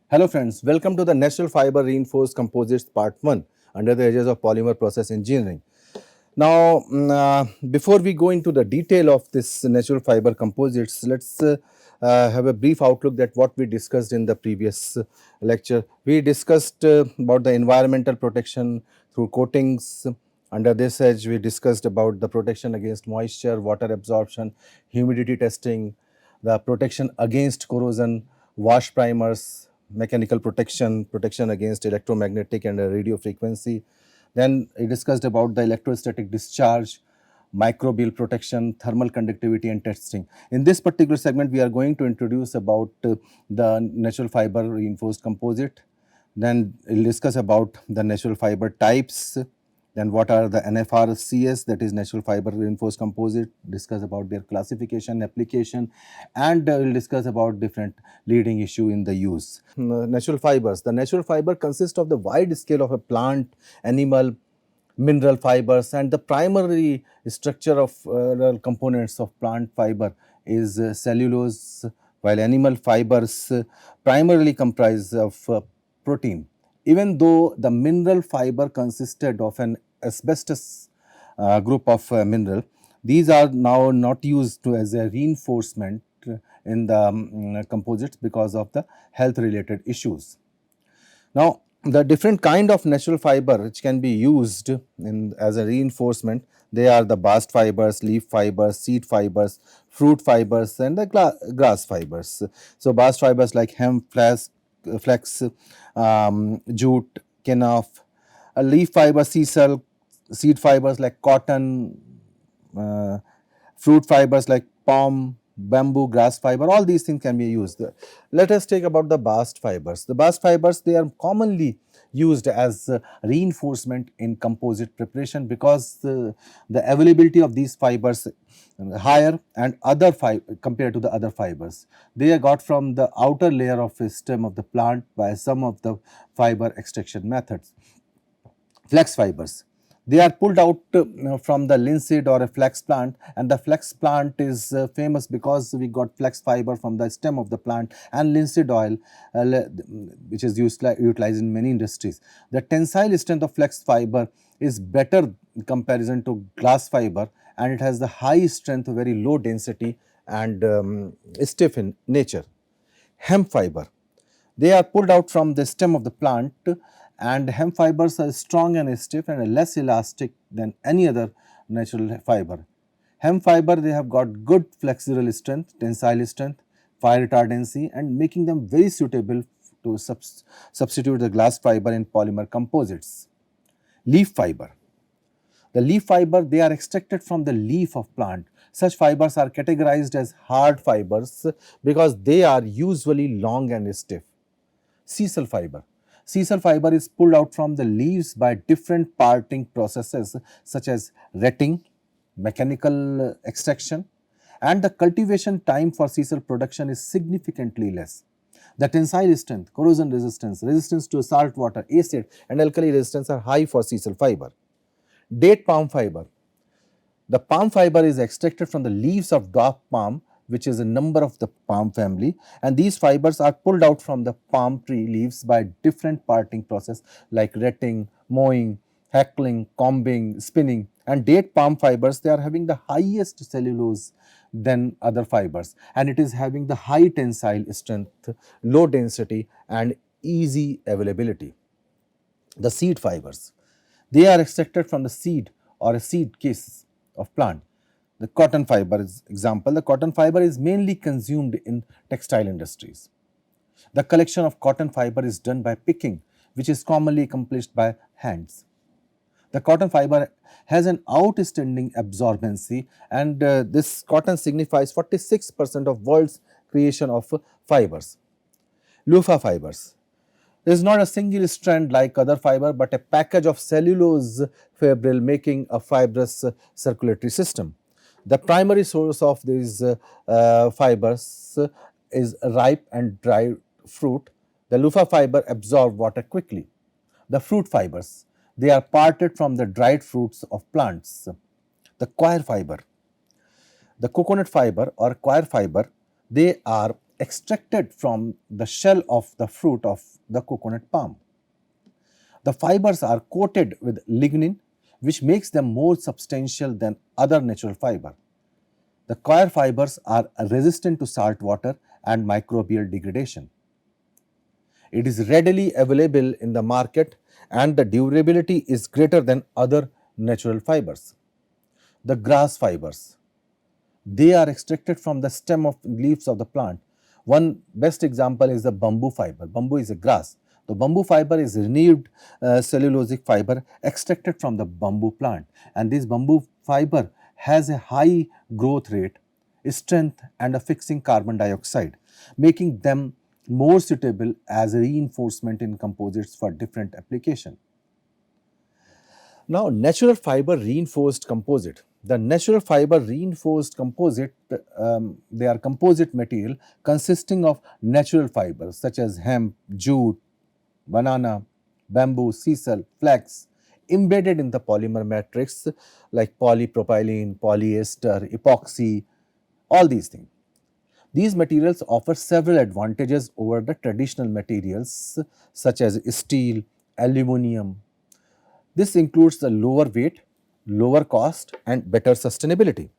Hello friends, welcome to the Natural Fiber Reinforced Composites Part 1 under the edges of Polymer Process Engineering. Now, before we go into the detail of this natural fiber composites, let's have a brief outlook that what we discussed in the previous lecture. We discussed about the environmental protection through coatings. Under this edge, we discussed about the protection against moisture, water absorption, humidity testing, the protection against corrosion, wash primers, mechanical protection, protection against electromagnetic and radio frequency. Then we discussed about the electrostatic discharge, microbial protection, thermal conductivity and testing. In this particular segment, we are going to introduce about the natural fiber reinforced composite. Then we'll discuss about the natural fiber types. Then what are the NFRCs, that is natural fiber reinforced composite, discuss about their classification, application, and we'll discuss about different leading issue in the use. Natural fibers. The natural fiber consists of the wide scale of a plant, animal, mineral fibers, and the primary structure of components of plant fiber is cellulose, while animal fibers primarily comprise of protein. Even though the mineral fiber consisted of an asbestos group of mineral, these are now not used as a reinforcement in the composites because of the health related issues. Now, the different kind of natural fiber which can be used as a reinforcement, they are the bast fibers, leaf fibers, seed fibers, fruit fibers and the grass fibers. So, bast fibers like hemp, flax, jute, kenaf, leaf fiber, sisal, seed fibers like cotton, fruit fibers like palm, bamboo, grass fiber, all these things can be used. Let us take about the bast fibers. The bast fibers, they are commonly used as reinforcement in composite preparation because the availability of these fibers higher and other compared to the other fibers. They are got from the outer layer of the stem of the plant by some of the fiber extraction methods. Flax fibers. They are pulled out from the linseed or a flax plant, and the flax plant is famous because we got flax fiber from the stem of the plant and linseed oil, which is utilized in many industries. The tensile strength of flax fiber is better in comparison to glass fiber, and it has the high strength, very low density, and stiff in nature. Hemp fiber. They are pulled out from the stem of the plant, and hemp fibers are strong and stiff and less elastic than any other natural fiber. Hemp fiber, they have got good flexural strength, tensile strength, fire retardancy, and making them very suitable to substitute the glass fiber in polymer composites. Leaf fiber. The leaf fiber, they are extracted from the leaf of plant. Such fibers are categorized as hard fibers because they are usually long and stiff. Sisal fiber. Sisal fiber is pulled out from the leaves by different parting processes such as retting, mechanical extraction, and the cultivation time for sisal production is significantly less. The tensile strength, corrosion resistance, resistance to salt water, acid and alkali resistance are high for sisal fiber. Date palm fiber. The palm fiber is extracted from the leaves of dwarf palm, which is a number of the palm family, and these fibers are pulled out from the palm tree leaves by different parting process like retting, mowing, hackling, combing, spinning. And date palm fibers, they are having the highest cellulose than other fibers, and it is having the high tensile strength, low density and easy availability. The seed fibers, they are extracted from the seed or a seed case of plant. The cotton fiber is example. The cotton fiber is mainly consumed in textile industries. The collection of cotton fiber is done by picking, which is commonly accomplished by hands. The cotton fiber has an outstanding absorbency, and this cotton signifies 46% of world's creation of fibers. Loofah fibers. There is not a single strand like other fiber, but a package of cellulose fibril making a fibrous circulatory system. The primary source of these fibers is ripe and dry fruit. The loofah fiber absorb water quickly. The fruit fibers, they are parted from the dried fruits of plants. The coir fiber. The coconut fiber or coir fiber, they are extracted from the shell of the fruit of the coconut palm. The fibers are coated with lignin, which makes them more substantial than other natural fiber. The coir fibers are resistant to salt water and microbial degradation. It is readily available in the market and the durability is greater than other natural fibers. The grass fibers, they are extracted from the stem of leaves of the plant. One best example is the bamboo fiber. Bamboo is a grass. The bamboo fiber is renewed cellulosic fiber extracted from the bamboo plant, and this bamboo fiber has a high growth rate, strength and a fixing carbon dioxide, making them more suitable as a reinforcement in composites for different application. Now, natural fiber reinforced composite. The natural fiber reinforced composite, they are composite material consisting of natural fibers such as hemp, jute, banana, bamboo, sisal, flax, embedded in the polymer matrix like polypropylene, polyester, epoxy, all these things. These materials offer several advantages over the traditional materials such as steel, aluminum. This includes the lower weight, lower cost and better sustainability.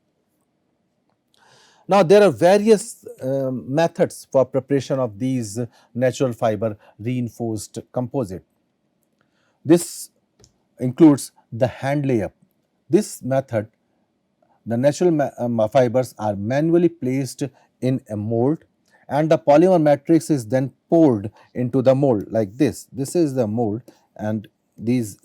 Now, there are various methods for preparation of these natural fiber reinforced composite. This includes the hand layup. This method, the natural fibers are manually placed in a mold and the polymer matrix is then poured into the mold like this. This is the mold and these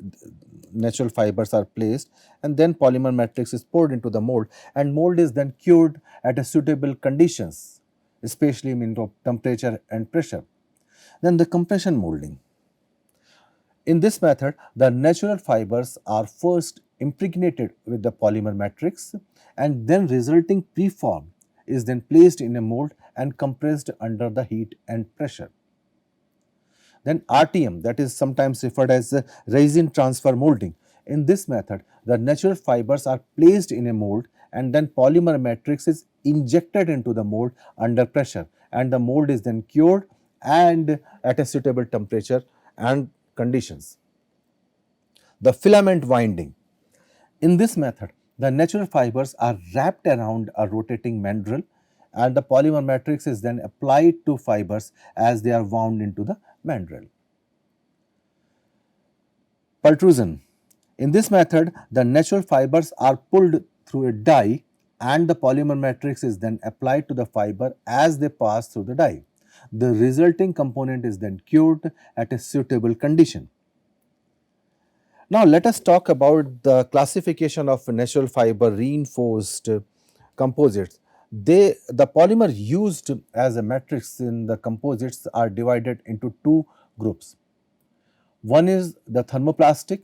natural fibers are placed and then polymer matrix is poured into the mold and mold is then cured at a suitable conditions, especially in temperature and pressure. Then the compression molding. In this method, the natural fibers are first impregnated with the polymer matrix and then resulting preform is then placed in a mold and compressed under the heat and pressure. Then RTM, that is sometimes referred as resin transfer molding. In this method, the natural fibers are placed in a mold and then polymer matrix is injected into the mold under pressure and the mold is then cured and at a suitable temperature and conditions. The filament winding. In this method, the natural fibers are wrapped around a rotating mandrel and the polymer matrix is then applied to fibers as they are wound into the mandrel. Pultrusion. In this method, the natural fibers are pulled through a die and the polymer matrix is then applied to the fiber as they pass through the die. The resulting component is then cured at a suitable condition. Now, let us talk about the classification of natural fiber reinforced composites. The polymer used as a matrix in the composites are divided into two groups. One is the thermoplastic,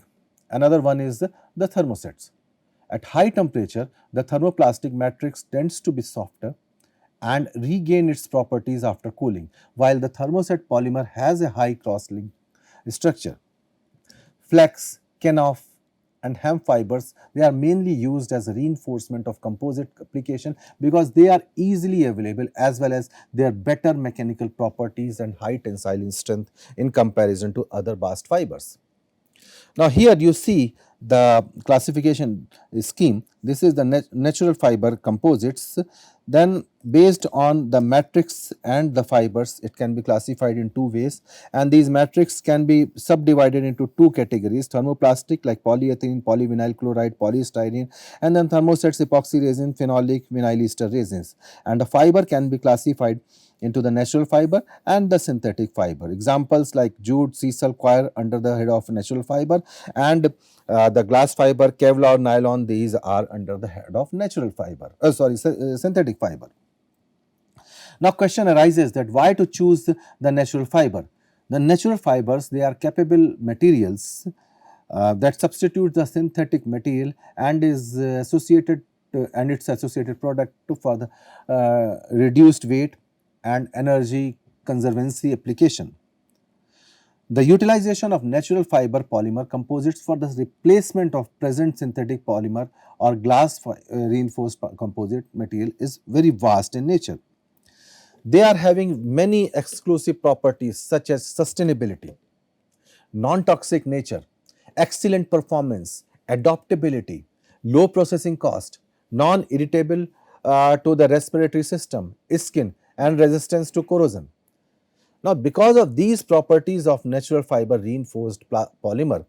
another one is the thermosets. At high temperature, the thermoplastic matrix tends to be softer and regain its properties after cooling, while the thermoset polymer has a high cross-link structure. Flax, kenaf and hemp fibers, they are mainly used as a reinforcement of composite application because they are easily available as well as their better mechanical properties and high tensile strength in comparison to other bast fibers. Now, here you see the classification scheme. This is the natural fiber composites. Then based on the matrix and the fibers, it can be classified in two ways and these matrix can be subdivided into two categories: thermoplastic like polyethylene, polyvinyl chloride, polystyrene, and then thermosets, epoxy resin, phenolic, vinyl ester resins. And the fiber can be classified into the natural fiber and the synthetic fiber. Examples like jute, sisal, coir under the head of natural fiber and the glass fiber, Kevlar, nylon, these are under the head of natural fiber, synthetic fiber. Now, question arises that why to choose the natural fiber? The natural fibers, they are capable materials that substitute the synthetic material and is associated and its associated product to further reduced weight and energy conservancy application. The utilization of natural fiber polymer composites for the replacement of present synthetic polymer or glass reinforced composite material is very vast in nature. They are having many exclusive properties such as sustainability, non-toxic nature, excellent performance, adaptability, low processing cost, non-irritable to the respiratory system, skin, and resistance to corrosion. Now, because of these properties of natural fiber reinforced polymer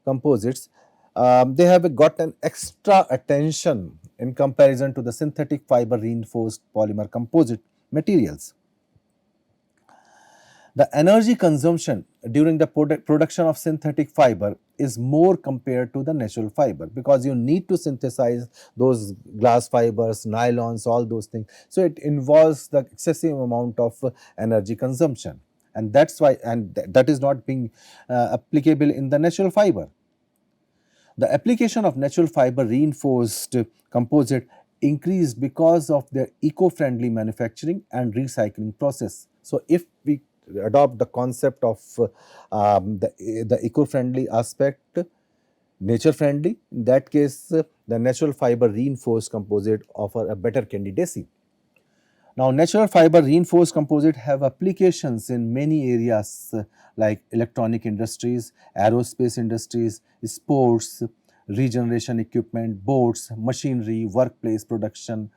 composites, they have got an extra attention in comparison to the synthetic fiber reinforced polymer composite materials. The energy consumption during the production of synthetic fiber is more compared to the natural fiber, because you need to synthesize those glass fibers, nylons, all those things. So it involves the excessive amount of energy consumption, and that's why, and that is not being applicable in the natural fiber. The application of natural fiber reinforced composite increased because of their eco-friendly manufacturing and recycling process. So if we adopt the concept of the eco-friendly aspect, nature friendly, in that case the natural fiber reinforced composite offer a better candidacy. Now, natural fiber reinforced composite have applications in many areas like electronic industries, aerospace industries, sports, regeneration equipment, boats, machinery, workplace production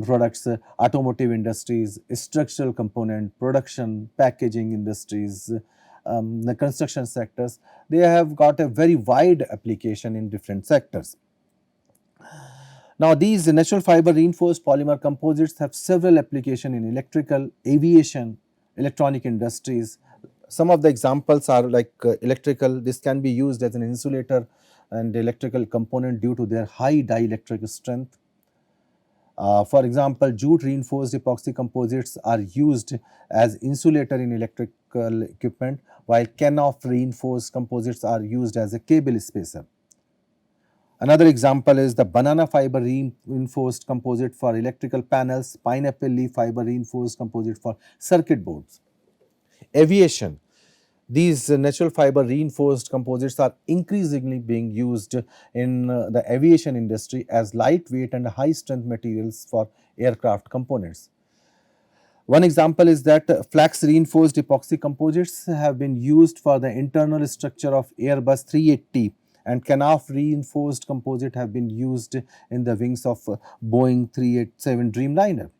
products, automotive industries, structural component production, packaging industries, the construction sectors. They have got a very wide application in different sectors. Now, these natural fiber reinforced polymer composites have several applications in electrical, aviation, electronic industries. Some of the examples are like electrical. This can be used as an insulator and electrical component due to their high dielectric strength. For example, jute reinforced epoxy composites are used as insulator in electrical equipment, while Knauf reinforced composites are used as a cable spacer. Another example is the banana fiber reinforced composite for electrical panels, pineapple leaf fiber reinforced composite for circuit boards. Aviation. These natural fiber reinforced composites are increasingly being used in the aviation industry as lightweight and high strength materials for aircraft components. One example is that flax reinforced epoxy composites have been used for the internal structure of Airbus 380, and Knauf reinforced composite have been used in the wings of Boeing 387 Dreamliner.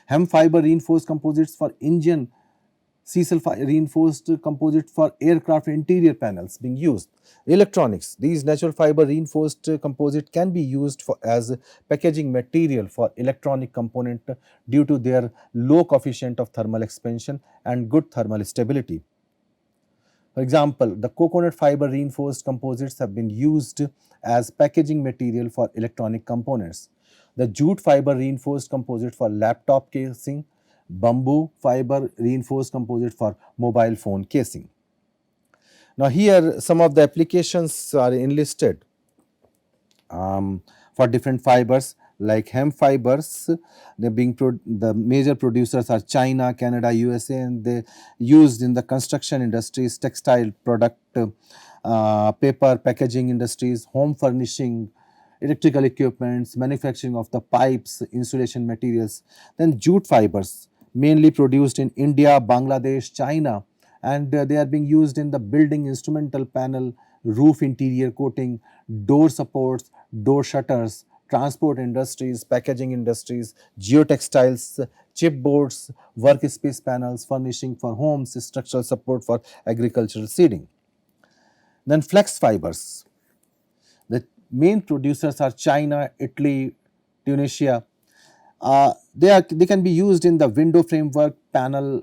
Hem fiber reinforced composites for engine, Cecil reinforced composite for aircraft interior panels being used. Electronics. These natural fiber reinforced composite can be used as packaging material for electronic component due to their low coefficient of thermal expansion and good thermal stability. For example, the coconut fiber reinforced composites have been used as packaging material for electronic components. The jute fiber reinforced composite for laptop casing, bamboo fiber reinforced composite for mobile phone casing. Now, here some of the applications are enlisted for different fibers, like hemp fibers. The major producers are China, Canada, USA, and they used in the construction industries, textile product, paper, packaging industries, home furnishing, electrical equipments, manufacturing of the pipes, insulation materials. Then jute fibers, mainly produced in India, Bangladesh, China, and they are being used in the building instrumental panel, roof interior coating, door supports, door shutters, transport industries, packaging industries, geotextiles, chipboards, workspace panels, furnishing for homes, structural support for agricultural seeding. Then flex fibers. The main producers are China, Italy, Tunisia. They can be used in the window framework, panel,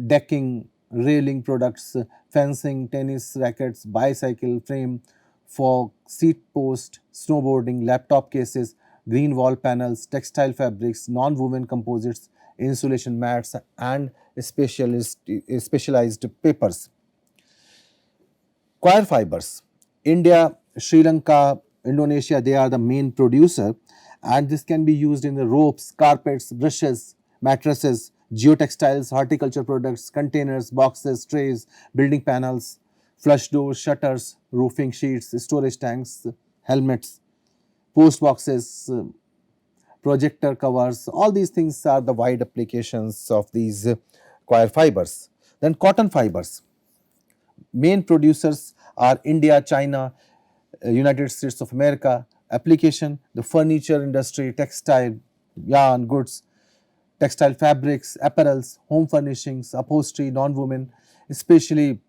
decking, railing products, fencing, tennis rackets, bicycle frame, for seat post, snowboarding, laptop cases, green wall panels, textile fabrics, non-woven composites, insulation mats, and specialized papers. Coir fibers. India, Sri Lanka, Indonesia, they are the main producer, and this can be used in the ropes, carpets, brushes, mattresses, geotextiles, horticulture products, containers, boxes, trays, building panels, flush doors, shutters, roofing sheets, storage tanks, helmets, post boxes, projector covers, all these things are the wide applications of these coir fibers. Then cotton fibers. Main producers are India, China, United States of America. Application, the furniture industry, textile, yarn, goods, textile fabrics, apparels, home furnishings, upholstery, non-woven, especially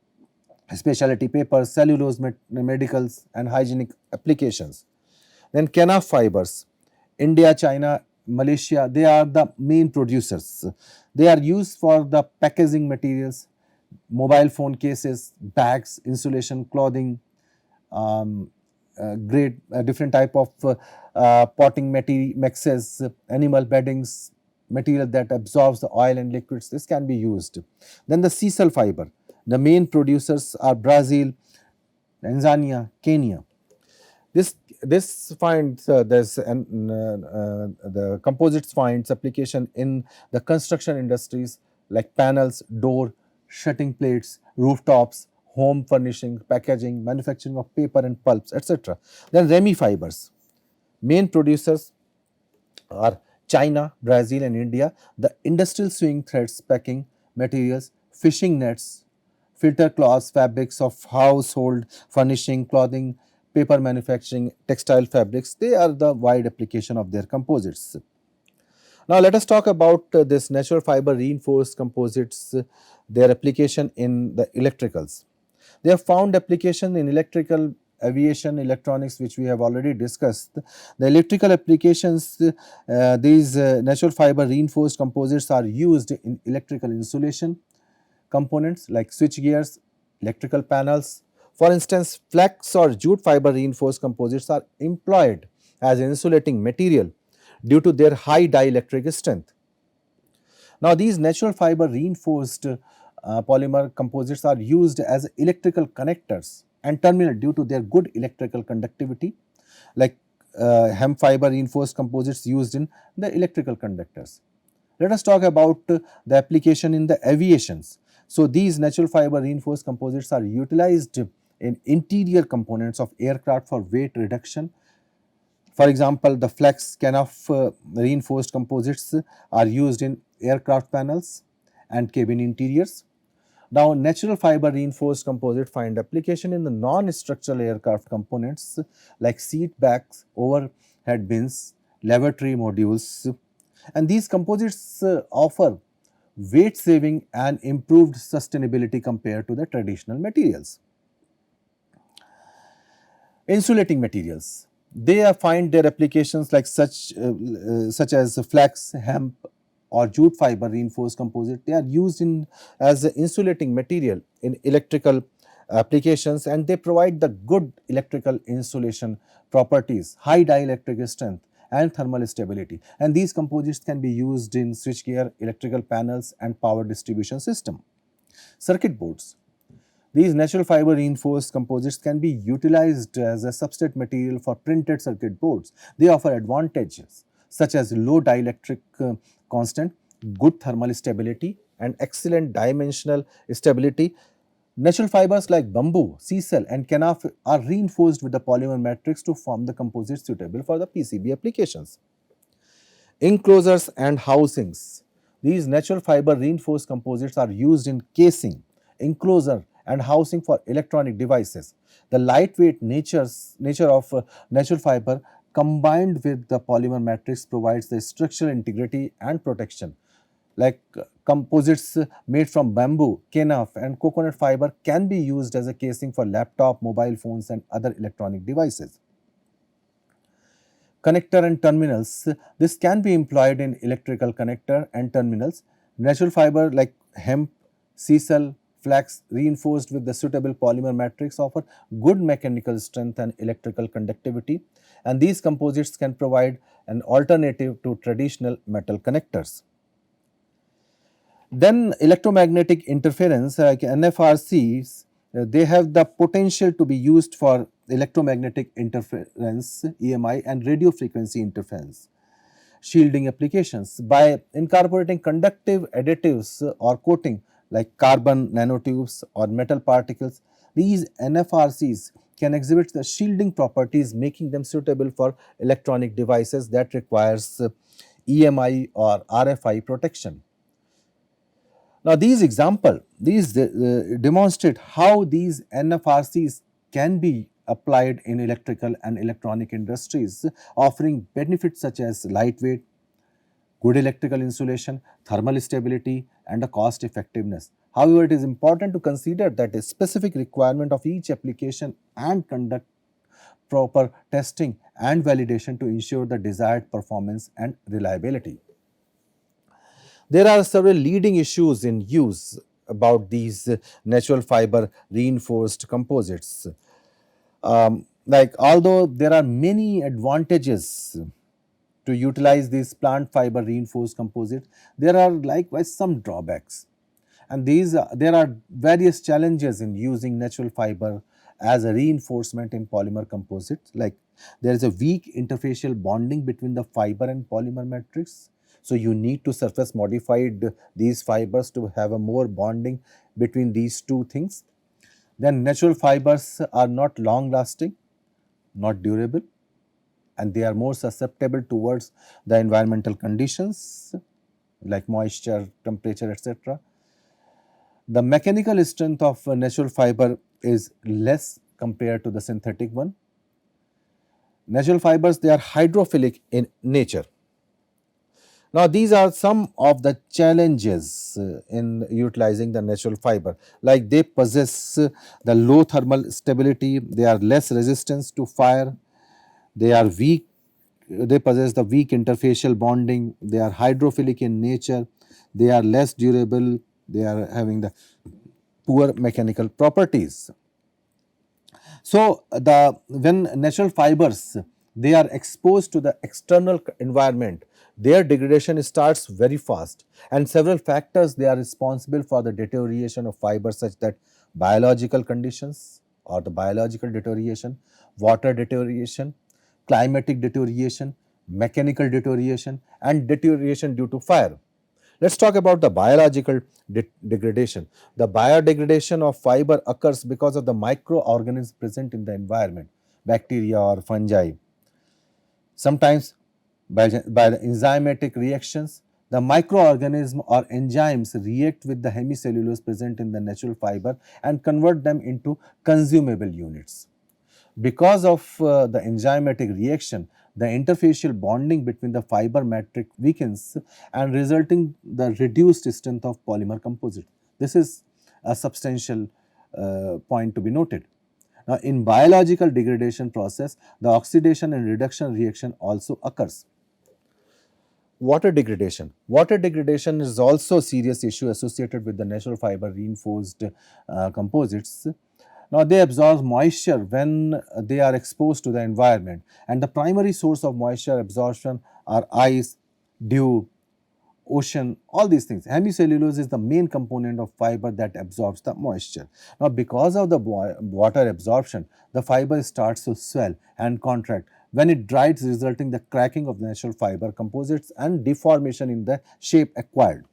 specialty papers, cellulose, medicals and hygienic applications. Then canaf fibers, India, China, Malaysia, they are the main producers. They are used for the packaging materials, mobile phone cases, bags, insulation, clothing, great different type of potting mixes, animal beddings, material that absorbs the oil and liquids. This can be used. Then the sisal fiber. The main producers are Brazil, Tanzania, Kenya. This finds the composites finds application in the construction industries like panels, door, shutting plates, rooftops, home furnishing, packaging, manufacturing of paper and pulps, etc. Then Remi fibers. Main producers are China, Brazil and India. The industrial sewing threads, packing materials, fishing nets, filter cloths, fabrics of household furnishing, clothing, paper manufacturing, textile fabrics, they are the wide application of their composites. Now let us talk about this natural fiber reinforced composites, their application in the electricals. They have found application in electrical, aviation, electronics, which we have already discussed. The electrical applications, these natural fiber reinforced composites are used in electrical insulation components like switch gears, electrical panels. For instance, flax or jute fiber reinforced composites are employed as insulating material due to their high dielectric strength. Now, these natural fiber reinforced polymer composites are used as electrical connectors and terminal due to their good electrical conductivity, like hemp fiber reinforced composites used in the electrical conductors. Let us talk about the application in the aviations. So, these natural fiber reinforced composites are utilized in interior components of aircraft for weight reduction. For example, the flex canaf reinforced composites are used in aircraft panels and cabin interiors. Now, natural fiber reinforced composite find application in the non-structural aircraft components like seat backs, overhead bins, lavatory modules, and these composites offer weight saving and improved sustainability compared to the traditional materials. Insulating materials. They find their applications like such as flax, hemp or jute fiber reinforced composite. They are used in as an insulating material in electrical applications, and they provide the good electrical insulation properties, high dielectric strength and thermal stability. And these composites can be used in switchgear, electrical panels and power distribution system. Circuit boards. These natural fiber reinforced composites can be utilized as a substrate material for printed circuit boards. They offer advantages such as low dielectric constant, good thermal stability and excellent dimensional stability. Natural fibers like bamboo, sisal and canaf are reinforced with the polymer matrix to form the composites suitable for the PCB applications. Enclosures and housings. These natural fiber reinforced composites are used in casing, enclosure and housing for electronic devices. The lightweight nature of natural fiber combined with the polymer matrix provides the structural integrity and protection. Like composites made from bamboo, canaf and coconut fiber can be used as a casing for laptop, mobile phones and other electronic devices. Connector and terminals. This can be employed in electrical connector and terminals. Natural fiber like hemp, sisal, flax reinforced with the suitable polymer matrix offer good mechanical strength and electrical conductivity, and these composites can provide an alternative to traditional metal connectors. Then electromagnetic interference like NFRCs, they have the potential to be used for electromagnetic interference EMI and radio frequency interference shielding applications by incorporating conductive additives or coating like carbon nanotubes or metal particles. These NFRCs can exhibit the shielding properties, making them suitable for electronic devices that requires EMI or RFI protection. Now, these demonstrate how these NFRCs can be applied in electrical and electronic industries, offering benefits such as lightweight, good electrical insulation, thermal stability, and a cost effectiveness. However, it is important to consider that a specific requirement of each application and conduct proper testing and validation to ensure the desired performance and reliability. There are several leading issues in use about these natural fiber reinforced composites. Like, although there are many advantages to utilize these plant fiber reinforced composites, there are likewise some drawbacks. And there are various challenges in using natural fiber as a reinforcement in polymer composites. Like, there is a weak interfacial bonding between the fiber and polymer matrix. So you need to surface modified these fibers to have a more bonding between these two things. Then natural fibers are not long lasting, not durable, and they are more susceptible towards the environmental conditions like moisture, temperature, etc. The mechanical strength of a natural fiber is less compared to the synthetic one. Natural fibers, they are hydrophilic in nature. Now, these are some of the challenges in utilizing the natural fiber. Like, they possess the low thermal stability, they are less resistance to fire, they are weak, they possess the weak interfacial bonding, they are hydrophilic in nature, they are less durable, they are having the poor mechanical properties. So, when natural fibers, they are exposed to the external environment, their degradation starts very fast, and several factors, they are responsible for the deterioration of fibers, such that biological conditions or the biological deterioration, water deterioration, climatic deterioration, mechanical deterioration, and deterioration due to fire. Let's talk about the biological degradation. The biodegradation of fiber occurs because of the microorganisms present in the environment, bacteria or fungi. Sometimes by the enzymatic reactions, the microorganism or enzymes react with the hemicellulose present in the natural fiber and convert them into consumable units. Because of the enzymatic reaction, the interfacial bonding between the fiber matrix weakens and resulting the reduced strength of polymer composite. This is a substantial point to be noted. Now, in biological degradation process, the oxidation and reduction reaction also occurs. Water degradation. Water degradation is also a serious issue associated with the natural fiber reinforced composites. Now, they absorb moisture when they are exposed to the environment, and the primary source of moisture absorption are ice, dew, ocean, all these things. Hemicellulose is the main component of fiber that absorbs the moisture. Now, because of the water absorption, the fiber starts to swell and contract. When it dries, resulting the cracking of the natural fiber composites and deformation in the shape acquired.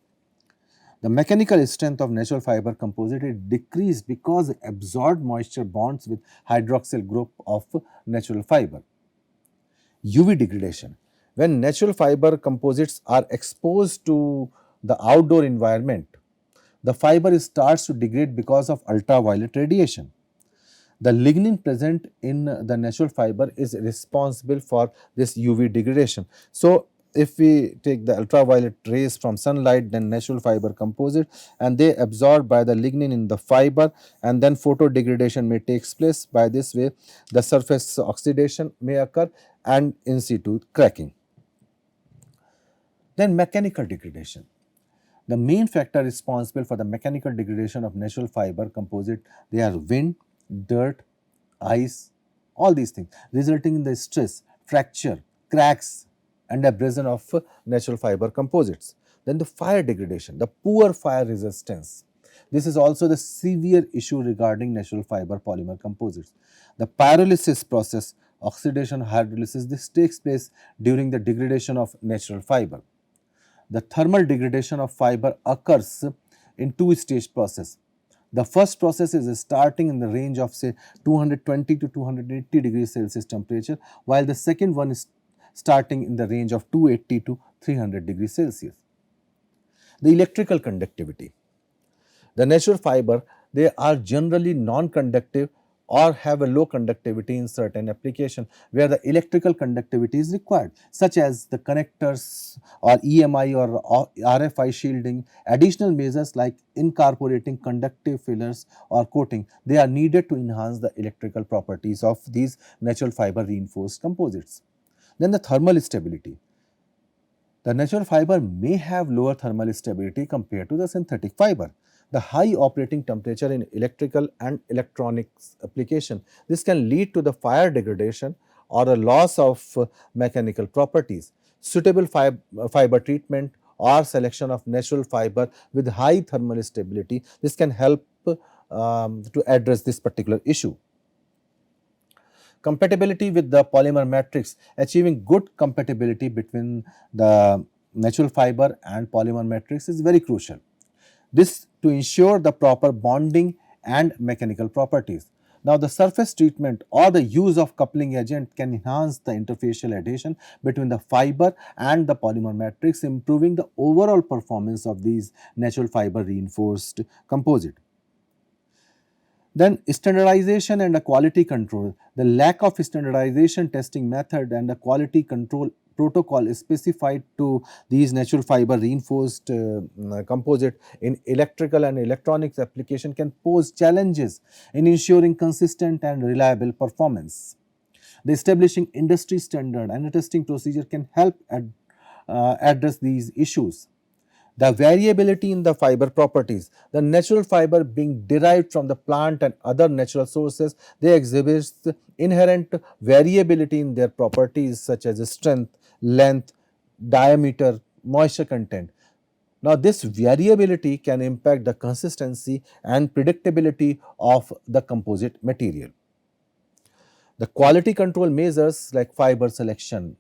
The mechanical strength of natural fiber composite is decreased because absorbed moisture bonds with hydroxyl group of natural fiber. UV degradation. When natural fiber composites are exposed to the outdoor environment, the fiber starts to degrade because of ultraviolet radiation. The lignin present in the natural fiber is responsible for this UV degradation. So, if we take the ultraviolet rays from sunlight, then natural fiber composite, and they absorbed by the lignin in the fiber, and then photo degradation may take place. By this way, the surface oxidation may occur and in situ cracking. Then mechanical degradation. The main factor responsible for the mechanical degradation of natural fiber composite, they are wind, dirt, ice, all these things, resulting in the stress, fracture, cracks, and abrasion of natural fiber composites. Then the fire degradation, the poor fire resistance. This is also the severe issue regarding natural fiber polymer composites. The pyrolysis process, oxidation hydrolysis, this takes place during the degradation of natural fiber. The thermal degradation of fiber occurs in two-stage process. The first process is starting in the range of say 220 to 280 degrees Celsius temperature, while the second one is starting in the range of 280 to 300 degrees Celsius. The electrical conductivity. The natural fiber, they are generally non-conductive or have a low conductivity in certain applications where the electrical conductivity is required, such as the connectors or EMI or RFI shielding. Additional measures like incorporating conductive fillers or coating, they are needed to enhance the electrical properties of these natural fiber reinforced composites. Then the thermal stability. The natural fiber may have lower thermal stability compared to the synthetic fiber. The high operating temperature in electrical and electronics application, this can lead to the fire degradation or a loss of mechanical properties. Suitable fiber treatment or selection of natural fiber with high thermal stability, this can help to address this particular issue. Compatibility with the polymer matrix. Achieving good compatibility between the natural fiber and polymer matrix is very crucial. This to ensure the proper bonding and mechanical properties. Now, the surface treatment or the use of coupling agent can enhance the interfacial adhesion between the fiber and the polymer matrix, improving the overall performance of these natural fiber reinforced composite. Then standardization and the quality control. The lack of standardization testing method and the quality control protocol is specified to these natural fiber reinforced composite in electrical and electronics application can pose challenges in ensuring consistent and reliable performance. The establishing industry standard and a testing procedure can help address these issues. The variability in the fiber properties. The natural fiber being derived from the plant and other natural sources, they exhibit inherent variability in their properties such as strength, length, diameter, moisture content. Now, this variability can impact the consistency and predictability of the composite material. The quality control measures like fiber selection,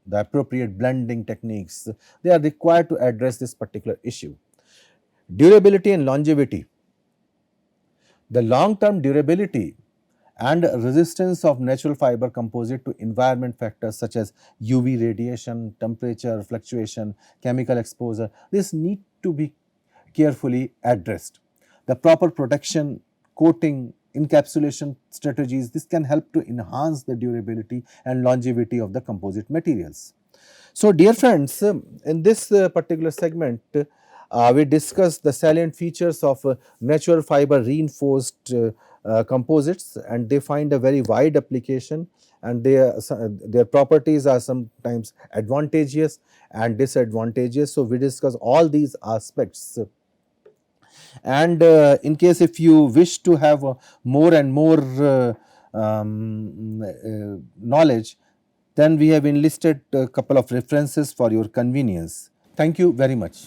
the appropriate blending techniques, they are required to address this particular issue. Durability and longevity. The long-term durability and resistance of natural fiber composite to environment factors such as UV radiation, temperature fluctuation, chemical exposure, this need to be carefully addressed. The proper protection, coating, encapsulation strategies, this can help to enhance the durability and longevity of the composite materials. So, dear friends, in this particular segment, we discussed the salient features of natural fiber reinforced composites, and they find a very wide application, and their properties are sometimes advantageous and disadvantageous. So, we discuss all these aspects. And in case if you wish to have more and more knowledge, then we have enlisted a couple of references for your convenience. Thank you very much.